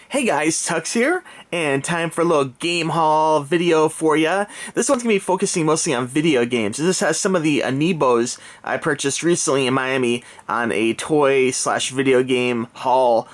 Hey guys, Tuxx here, and time for a little game haul video for ya. This one's going to be focusing mostly on video games. This has some of the Amiibos I purchased recently in Miami on a toy/video game haul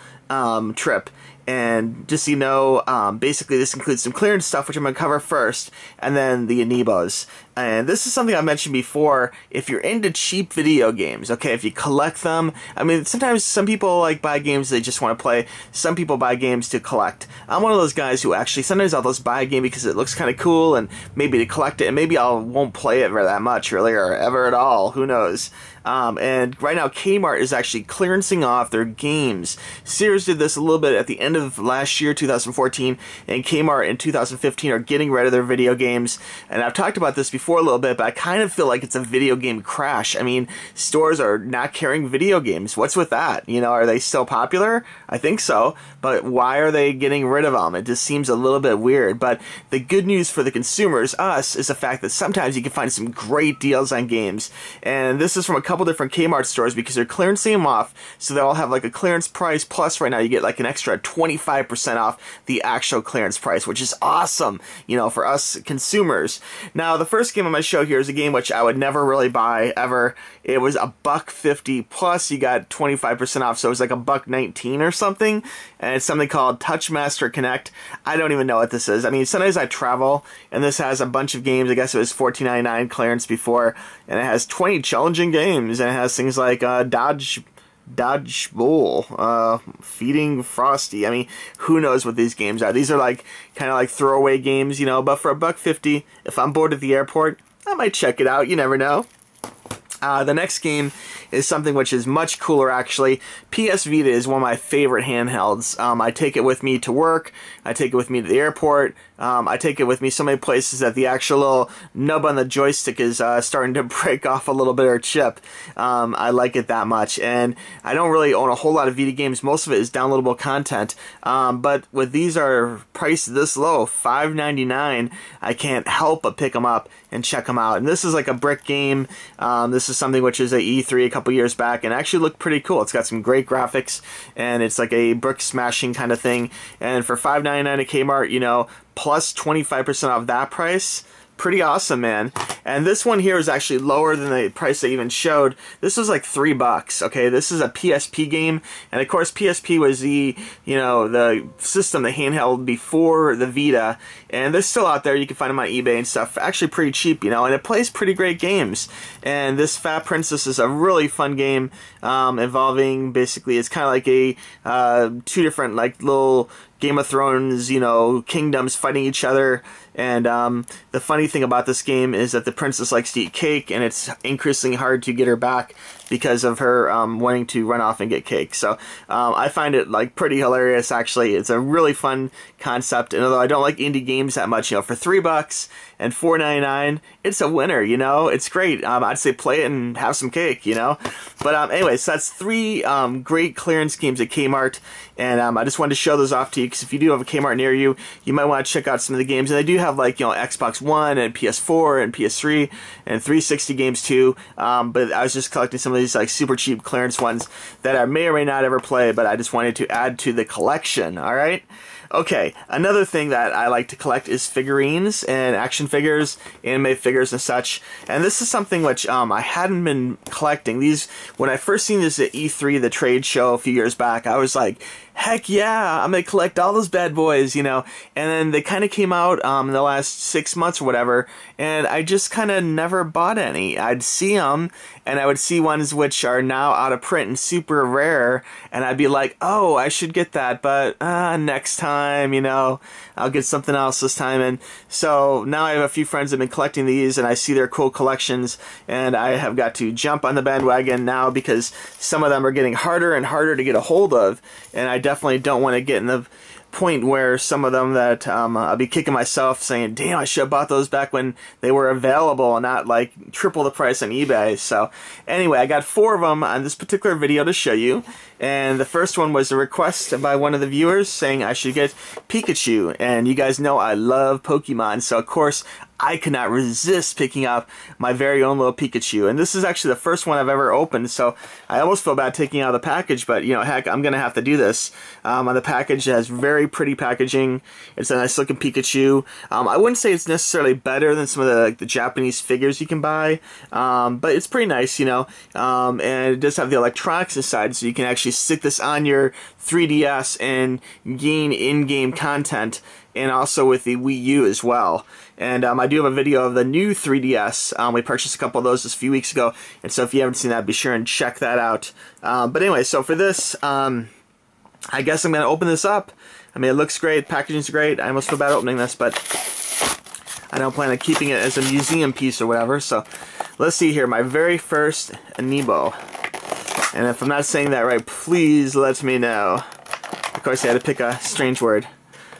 trip. And just so you know, basically this includes some clearance stuff, which I'm going to cover first, and then the Amiibos. And this is something I mentioned before. If you're into cheap video games, okay, if you collect them, I mean, sometimes some people like buy games they just want to play. Some people buy games to collect. I'm one of those guys who actually sometimes I'll just buy a game because it looks kind of cool and maybe to collect it, and maybe I won't play it very that much really, or ever at all. Who knows? And right now Kmart is actually clearancing off their games. Sears did this a little bit at the end of last year, 2014, and Kmart in 2015 are getting rid of their video games. And I've talked about this before a little bit, but I kind of feel like it's a video game crash. I mean, stores are not carrying video games. What's with that? You know, are they still popular? I think so, but why are they getting rid of them? It just seems a little bit weird. But the good news for the consumers, us, is the fact that sometimes you can find some great deals on games. And this is from a couple different Kmart stores because they're clearancing them off, so they all have like a clearance price, plus right now you get like an extra 25% off the actual clearance price, which is awesome, you know, for us consumers. Now, the first game I'm going to show here is a game which I would never really buy, ever. It was $1.50, plus you got 25% off, so it was like $1.19 or something, and it's something called Touch Master Connect. I don't even know what this is. I mean, sometimes I travel, and this has a bunch of games. I guess it was $14.99 clearance before, and it has 20 challenging games, and it has things like Dodge Bowl, Feeding Frosty. I mean, who knows what these games are? These are like kind of like throwaway games, you know, but for $1.50, if I'm bored at the airport, I might check it out. You never know. The next game is something which is much cooler, actually. PS Vita is one of my favorite handhelds. I take it with me to work. I take it with me to the airport. I take it with me so many places that the actual little nub on the joystick is starting to break off a little bit or chip. I like it that much. And I don't really own a whole lot of Vita games. Most of it is downloadable content. But with these are priced this low, $5.99, I can't help but pick them up and check them out. And this is like a brick game. This is something which is at E3 a couple years back and actually looked pretty cool. It's got some great graphics, and it's like a brick smashing kind of thing. And for $5.99 at Kmart, you know, plus 25% off that price, pretty awesome, man. And this one here is actually lower than the price they even showed. This was like $3. Okay, this is a PSP game, and of course PSP was the, you know, the system, the handheld before the Vita, and they're still out there. You can find them on eBay and stuff, actually pretty cheap, you know, and it plays pretty great games. And this Fat Princess is a really fun game, involving basically, it's kind of like a two different like little Game of Thrones, you know, kingdoms fighting each other. And the funny thing about this game is that the princess likes to eat cake, and it's increasingly hard to get her back because of her wanting to run off and get cake. So I find it like pretty hilarious, actually. It's a really fun concept, and although I don't like indie games that much, you know, for $3 and $4.99, it's a winner, you know. It's great. I'd say play it and have some cake, you know. But anyways, so that's three great clearance games at Kmart, and I just wanted to show those off to you, because if you do have a Kmart near you, you might want to check out some of the games. And they do have, like, you know, Xbox One and PS4 and PS3 and 360 games too. But I was just collecting some of these like super cheap clearance ones that I may or may not ever play, but I just wanted to add to the collection. All right. Okay, another thing that I like to collect is figurines and action figures, anime figures and such. And this is something which I hadn't been collecting. These, when I first seen this at E3, the trade show a few years back, I was like, heck yeah, I'm going to collect all those bad boys, you know. And then they kind of came out in the last 6 months or whatever, and I just kind of never bought any. I'd see them, and I would see ones which are now out of print and super rare, and I'd be like, oh, I should get that, but next time, you know, I'll get something else this time. And so now I have a few friends that have been collecting these, and I see their cool collections, and I have got to jump on the bandwagon now because some of them are getting harder and harder to get a hold of, and I definitely don't want to get in the point where some of them that I'll be kicking myself saying, damn, I should have bought those back when they were available and not like triple the price on eBay. So anyway, I got 4 of them on this particular video to show you. And the first one was a request by one of the viewers saying I should get Pikachu. And you guys know I love Pokemon, so of course I could not resist picking up my very own little Pikachu. And this is actually the first one I've ever opened, so I almost feel bad taking out of the package, but you know, heck, I'm going to have to do this. On the package, it has very pretty packaging. It's a nice looking Pikachu. I wouldn't say it's necessarily better than some of the Japanese figures you can buy, but it's pretty nice, you know. And it does have the electronics inside, so you can actually stick this on your 3DS and gain in-game content, and also with the Wii U as well. And I do have a video of the new 3DS. We purchased a couple of those just a few weeks ago, and so if you haven't seen that, be sure and check that out. But anyway, so for this, I guess I'm going to open this up. I mean, it looks great, packaging's great. I almost feel bad opening this, but I don't plan on keeping it as a museum piece or whatever. So let's see here, my very first Amiibo. And if I'm not saying that right, please let me know. Of course, I had to pick a strange word.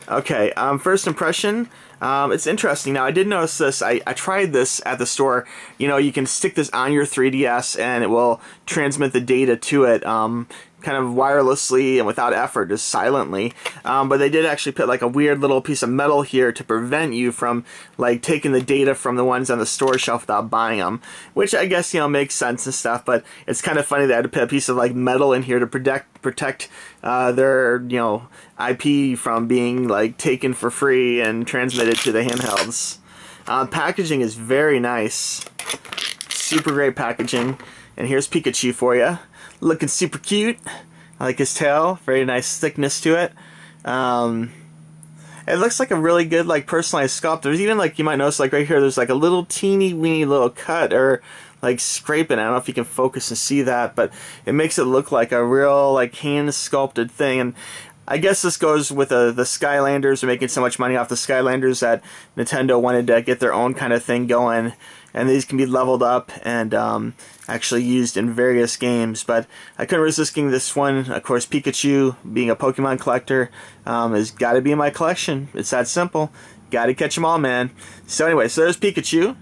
Okay, first impression, it's interesting. Now, I did notice this. I tried this at the store. You know, you can stick this on your 3DS and it will transmit the data to it kind of wirelessly and without effort, just silently. But they did actually put like a weird little piece of metal here to prevent you from like taking the data from the ones on the store shelf without buying them, which I guess, you know, makes sense and stuff. But it's kind of funny they had to put a piece of like metal in here to protect their, you know, IP from being like taken for free and transmitted to the handhelds. Packaging is very nice, super great packaging. And here's Pikachu for you. Looking super cute. I like his tail. Very nice thickness to it. It looks like a really good like personalized sculpt. There's even like, you might notice like right here, there's like a little teeny weeny little cut or like scraping. I don't know if you can focus and see that, but it makes it look like a real like hand sculpted thing. And I guess this goes with the Skylanders. They're making so much money off the Skylanders that Nintendo wanted to get their own kind of thing going. And these can be leveled up and actually used in various games. But I couldn't resist getting this one. Of course, Pikachu, being a Pokemon collector, has got to be in my collection. It's that simple. Got to catch them all, man. So anyway, so there's Pikachu.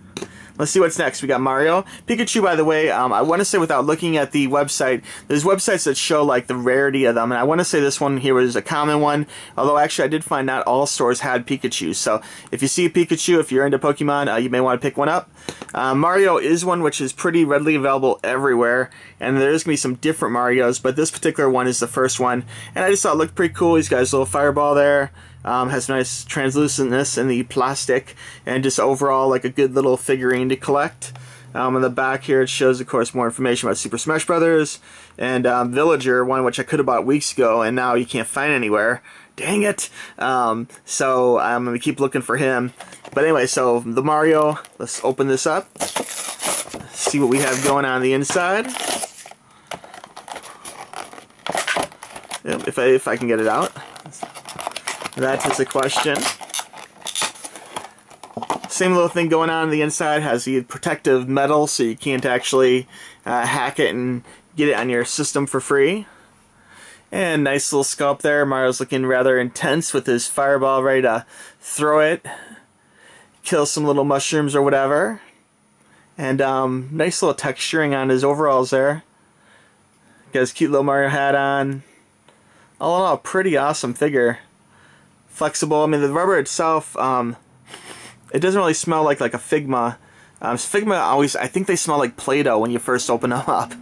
Let's see what's next. We got Mario. Pikachu, by the way, I want to say without looking at the website, there's websites that show like the rarity of them, and I want to say this one here was a common one, although actually I did find not all stores had Pikachu. So if you see a Pikachu, if you're into Pokemon, you may want to pick one up. Mario is one which is pretty readily available everywhere, and there's going to be some different Marios, but this particular one is the first one, and I just thought it looked pretty cool. He's got his little fireball there. Has nice translucentness in the plastic, and just overall like a good little figurine to collect. On the back here it shows, of course, more information about Super Smash Brothers and Villager, one which I could have bought weeks ago and now you can't find anywhere. Dang it! So I'm going to keep looking for him. But anyway, so the Mario, let's open this up. See what we have going on the inside. Yep, if I can get it out. That is the question. Same little thing going on the inside. Has the protective metal so you can't actually hack it and get it on your system for free. And nice little sculpt there. Mario's looking rather intense with his fireball ready to throw it. Kill some little mushrooms or whatever. And nice little texturing on his overalls there. Got his cute little Mario hat on. All in all, pretty awesome figure. Flexible. I mean, the rubber itself, it doesn't really smell like a Figma. Figma always, I think they smell like Play-Doh when you first open them up,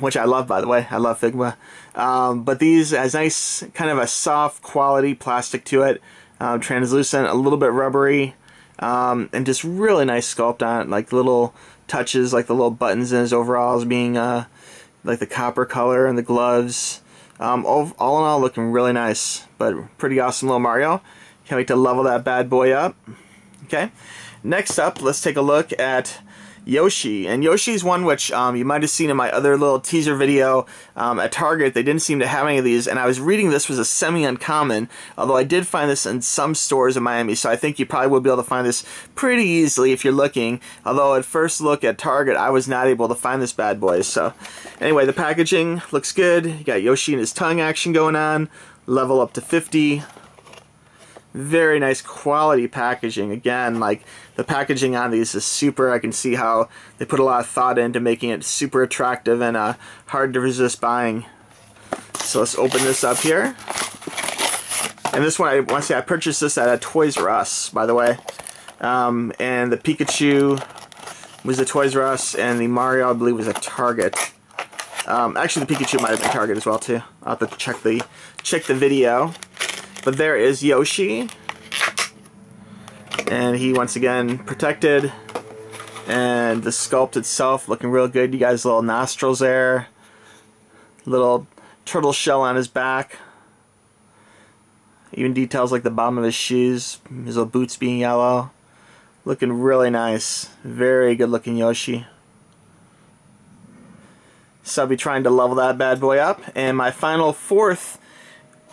which I love, by the way. I love Figma. But these has nice, kind of a soft quality plastic to it, translucent, a little bit rubbery, and just really nice sculpt on it, like little touches, like the little buttons in his overalls being like the copper color and the gloves. All in all, looking really nice, but pretty awesome little Mario. Can't wait to level that bad boy up. Okay, next up, let's take a look at Yoshi. And Yoshi's one which you might have seen in my other little teaser video at Target. They didn't seem to have any of these, and I was reading this was a semi-uncommon, although I did find this in some stores in Miami, so I think you probably will be able to find this pretty easily if you're looking, although at first look at Target I was not able to find this bad boy. So anyway, the packaging looks good. You got Yoshi and his tongue action going on, level up to 50. Very nice quality packaging. Again, like the packaging on these is super. I can see how they put a lot of thought into making it super attractive and hard to resist buying. So let's open this up here. And this one, I want to say I purchased this at a Toys R Us, by the way. And the Pikachu was a Toys R Us, and the Mario, I believe, was a Target. Actually, the Pikachu might have been Target as well too. I'll have to check the video. But there is Yoshi, and he once again protected, and the sculpt itself looking real good. You guys, little nostrils there, little turtle shell on his back. Even details like the bottom of his shoes, his little boots being yellow. Looking really nice. Very good looking Yoshi. So I'll be trying to level that bad boy up. And my final fourth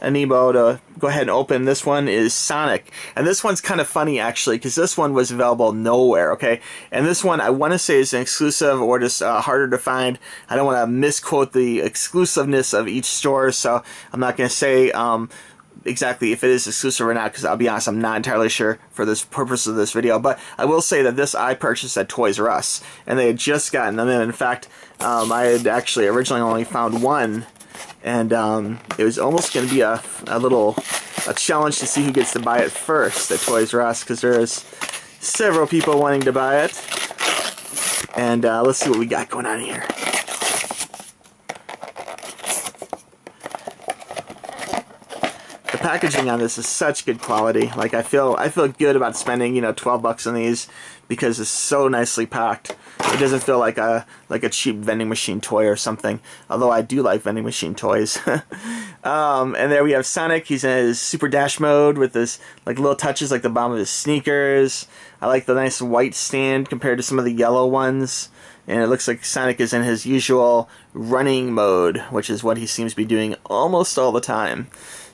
Amiibo to go ahead and open, this one is Sonic. And this one's kind of funny actually, because this one was available nowhere, okay? And this one I want to say is an exclusive or just harder to find. I don't want to misquote the exclusiveness of each store, so I'm not going to say exactly if it is exclusive or not, because I'll be honest, I'm not entirely sure for this purpose of this video. But I will say that this I purchased at Toys R Us, and they had just gotten them in. In fact, I had actually originally only found one, and it was almost going to be a challenge to see who gets to buy it first at Toys R Us, because there's several people wanting to buy it. And let's see what we got going on here. The packaging on this is such good quality. Like I feel good about spending, you know, 12 bucks on these, because it's so nicely packed. It doesn't feel like a cheap vending machine toy or something. Although I do like vending machine toys. And there we have Sonic. He's in his Super Dash mode with this like little touches like the bottom of his sneakers. I like the nice white stand compared to some of the yellow ones. And it looks like Sonic is in his usual running mode, which is what he seems to be doing almost all the time.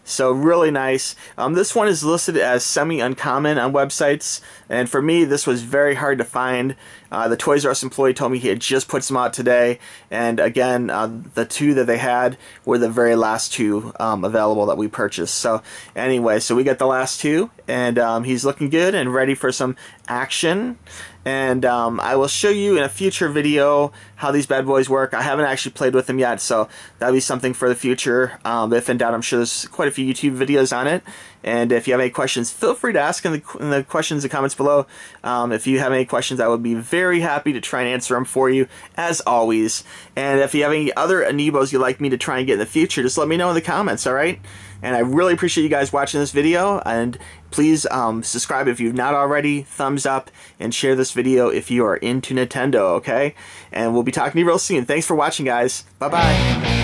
So really nice. This one is listed as semi-uncommon on websites, and for me this was very hard to find. The Toys R Us employee told me he had just put some out today, and again the two that they had were the very last two available that we purchased. So anyway, so we got the last two, and he's looking good and ready for some action. And I will show you in a future video how these bad boys work. I haven't actually played with them yet, so that'll be something for the future. If in doubt, I'm sure there's quite a few YouTube videos on it. And if you have any questions, feel free to ask in the questions and comments below. If you have any questions, I would be very happy to try and answer them for you, as always. And if you have any other Amiibos you'd like me to try and get in the future, just let me know in the comments, alright? And I really appreciate you guys watching this video, and please subscribe if you've not already, thumbs up, and share this video if you are into Nintendo, okay? And we'll be talking to you real soon. Thanks for watching, guys. Bye-bye.